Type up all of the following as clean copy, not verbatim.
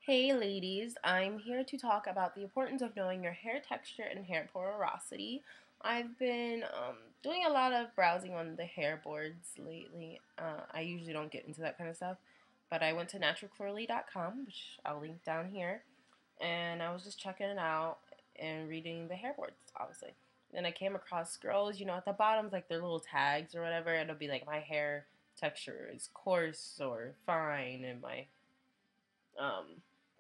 Hey ladies, I'm here to talk about the importance of knowing your hair texture and hair porosity. I've been doing a lot of browsing on the hair boards lately. I usually don't get into that kind of stuff, but I went to naturalcurly.com, which I'll link down here, and I was just checking it out and reading the hair boards, obviously. Then I came across girls, at the bottoms, like their little tags or whatever, and it'll be like my hair texture is coarse or fine, and my um,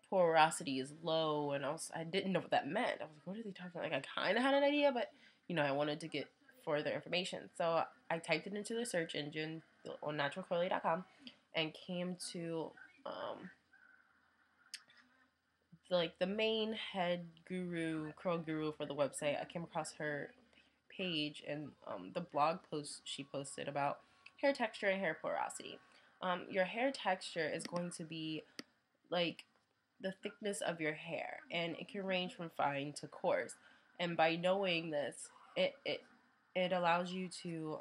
porosity is low, and I didn't know what that meant. I was like, what are they talking about? Like, I kind of had an idea, but I wanted to get further information, so I typed it into the search engine on naturalcurly.com and came to like the main head guru, curl guru for the website. I came across her page and the blog post she posted about hair texture and hair porosity. Your hair texture is going to be like the thickness of your hair, and it can range from fine to coarse. And by knowing this, it allows you to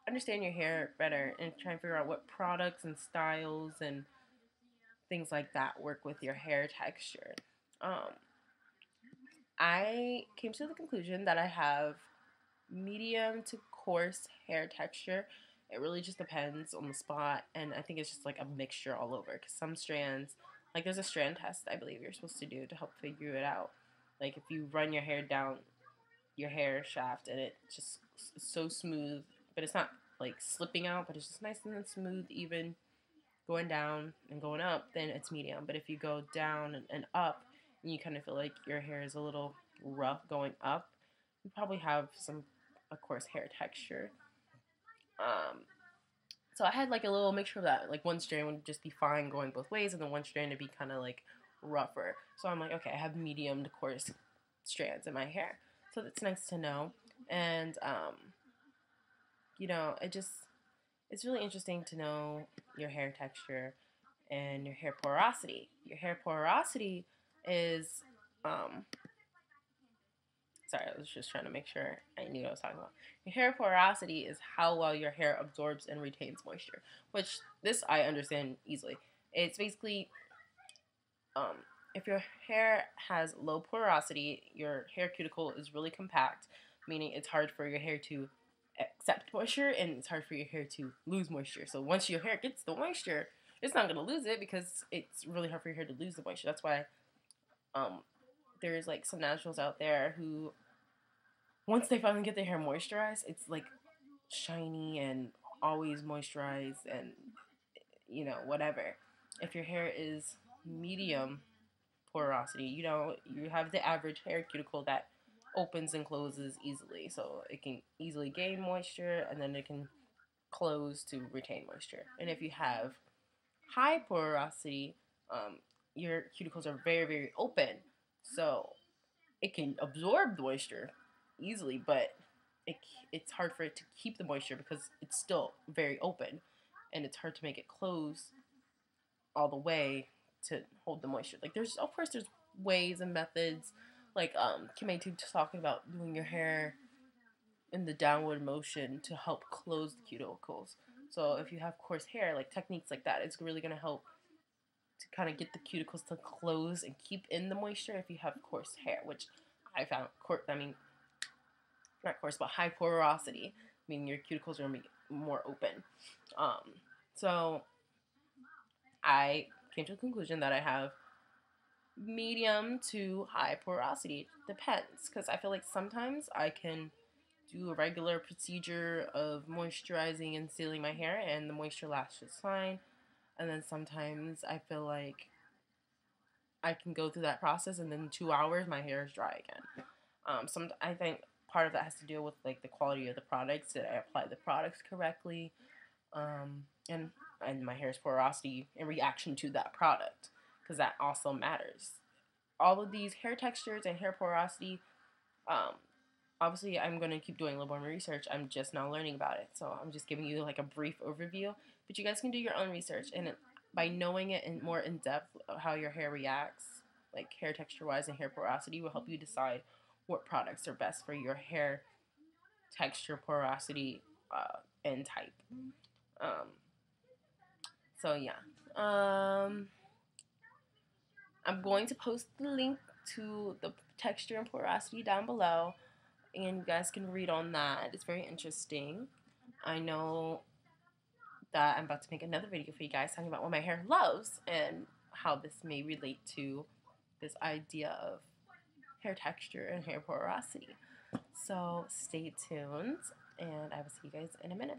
understand your hair better and try and figure out what products and styles and things like that work with your hair texture. Um, I came to the conclusion that I have medium to coarse hair texture. It really just depends on the spot, and I think it's just like a mixture all over. Because some strands, like there's a strand test I believe you're supposed to do to help figure it out. Like if you run your hair down your hair shaft and it just is so smooth, but it's not like slipping out, but it's just nice and smooth, even going down and going up, then it's medium. But if you go down and up, and you kind of feel like your hair is a little rough going up, you probably have some, of course, hair texture. Um, so I had like a little mixture of that. Like one strand would just be fine going both ways, and then one strand would be kind of like rougher. So I'm like, okay, I have medium to coarse strands in my hair. So that's nice to know. And it's really interesting to know your hair texture and your hair porosity. Your hair porosity is um, sorry, I was just trying to make sure I knew what I was talking about. Your hair porosity is how well your hair absorbs and retains moisture, which this I understand easily. It's basically um, if your hair has low porosity, your hair cuticle is really compact, meaning it's hard for your hair to accept moisture and it's hard for your hair to lose moisture. So once your hair gets the moisture, it's not going to lose it because it's really hard for your hair to lose the moisture. That's why um, there's like some naturals out there who once they finally get their hair moisturized, it's like shiny and always moisturized and whatever. If your hair is medium porosity, you have the average hair cuticle that opens and closes easily, so it can easily gain moisture and then it can close to retain moisture. And if you have high porosity, your cuticles are very, very open, so it can absorb the moisture easily, but it's hard for it to keep the moisture because it's still very open, and it's hard to make it close all the way to hold the moisture. Like there's of course there's ways and methods, like Kimei Tube's talking about doing your hair in the downward motion to help close the cuticles. So if you have coarse hair, like techniques like that, it's really gonna help to kind of get the cuticles to close and keep in the moisture if you have coarse hair, which I found not coarse, but high porosity, meaning your cuticles are gonna be more open. So I came to the conclusion that I have medium to high porosity. Depends, because I feel like sometimes I can do a regular procedure of moisturizing and sealing my hair and the moisture lasts just fine. And then sometimes I feel like I can go through that process and then 2 hours my hair is dry again. I think part of that has to do with like the quality of the products. Did I apply the products correctly? And my hair's porosity in reaction to that product, because that also matters. All of these hair textures and hair porosity, um, obviously I'm going to keep doing a little more research. I'm just now learning about it, so I'm just giving you like a brief overview, but you guys can do your own research, and by knowing it in more in depth of how your hair reacts, like hair texture wise and hair porosity, will help you decide what products are best for your hair texture, porosity, and type. Um, so yeah. I'm going to post the link to the texture and porosity down below, and you guys can read on that. It's very interesting. I know that I'm about to make another video for you guys talking about what my hair loves and how this may relate to this idea of hair texture and hair porosity. So stay tuned, and I will see you guys in a minute.